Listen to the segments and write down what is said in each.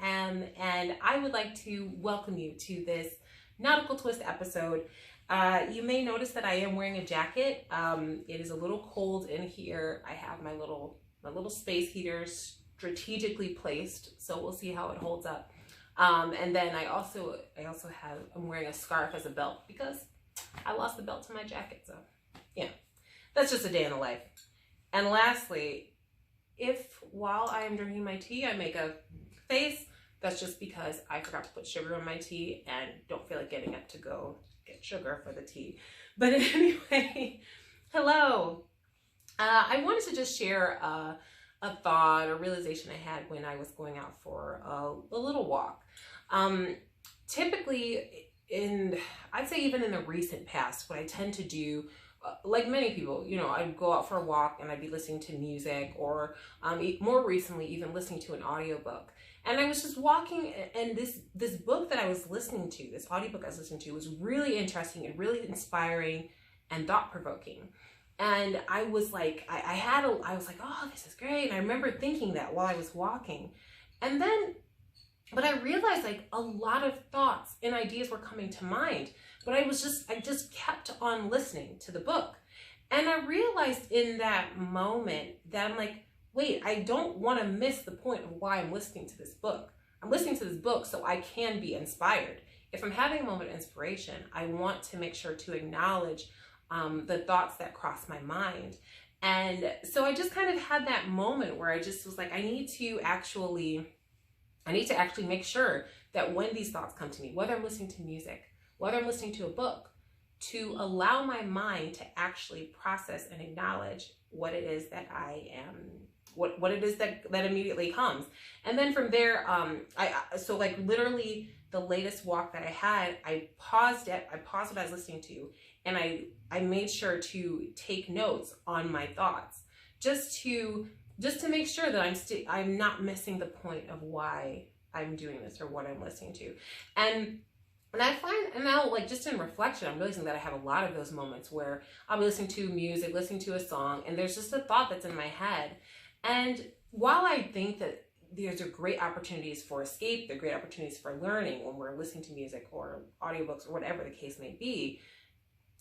and I would like to welcome you to this Nautical Twist episode. You may notice that I am wearing a jacket. It is a little cold in here. I have my little space heater strategically placed, so we'll see how it holds up. And then I'm wearing a scarf as a belt because I lost the belt to my jacket. So yeah, that's just a day in the life. And lastly, if while I am drinking my tea, I make a face, that's just because I forgot to put sugar in my tea and don't feel like getting up to go get sugar for the tea. But anyway, hello. I wanted to just share a thought or realization I had when I was going out for a little walk. Typically I'd say even in the recent past, what I tend to do, like many people, I'd go out for a walk and I'd be listening to music, or more recently, even listening to an audiobook. And I was just walking, and this book that I was listening to, this audiobook I was listening to, was really interesting and really inspiring and thought-provoking. And I was like, I was like, oh, this is great. And I remember thinking that while I was walking. But I realized like a lot of thoughts and ideas were coming to mind, but I just kept on listening to the book. And I realized in that moment that I'm like, wait, I don't want to miss the point of why I'm listening to this book. I'm listening to this book so I can be inspired. If I'm having a moment of inspiration, I want to make sure to acknowledge the thoughts that cross my mind. And so I just kind of had that moment where I just was like, I need to actually make sure that when these thoughts come to me, whether I'm listening to music, whether I'm listening to a book, to allow my mind to actually process and acknowledge what it is that I am, what it is that immediately comes. And then from there, so like literally the latest walk that I had, I paused what I was listening to, and I made sure to take notes on my thoughts, just to make sure that I'm not missing the point of why I'm doing this or what I'm listening to. And I find, and now like just in reflection, I'm realizing that I have a lot of those moments where I'll be listening to music, listening to a song, and there's just a thought that's in my head. And while I think that these are great opportunities for escape, they're great opportunities for learning when we're listening to music or audiobooks or whatever the case may be,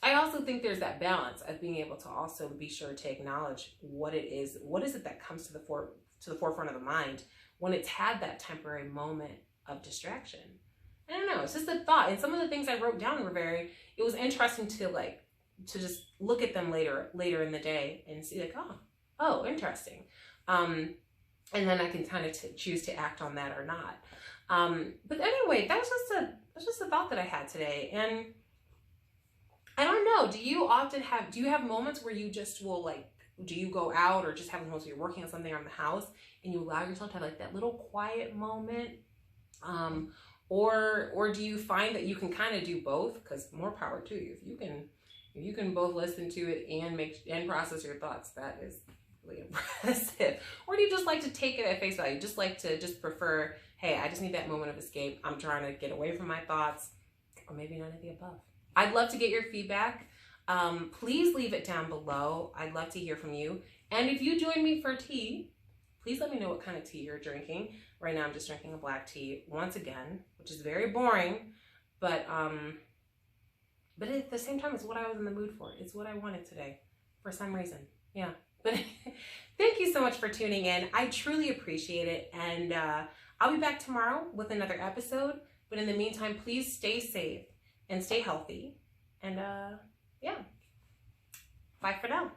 I also think there's that balance of being able to also be sure to acknowledge what is it that comes to the forefront of the mind when it's had that temporary moment of distraction. I don't know, it's just a thought. And some of the things I wrote down were it was interesting to just look at them later in the day and see like, oh, interesting. And then I can kind of choose to act on that or not. But anyway, that was just a thought that I had today. And I don't know, do you have moments where you just will do you go out or just have moments where you're working on something around the house and you allow yourself to have like that little quiet moment? Or do you find that you can kind of do both? Because more power to you. If you can both listen to it and process your thoughts, that is really impressive. Or do you just like to take it at face value? Just like to prefer, hey, I just need that moment of escape. I'm trying to get away from my thoughts, or maybe none of the above. I'd love to get your feedback. Please leave it down below. I'd love to hear from you. And if you join me for tea, please let me know what kind of tea you're drinking. Right now I'm just drinking a black tea once again, which is very boring, but at the same time, it's what I was in the mood for. It's what I wanted today for some reason. Yeah. But thank you so much for tuning in. I truly appreciate it. And I'll be back tomorrow with another episode. But in the meantime, please stay safe and stay healthy. And yeah, bye for now.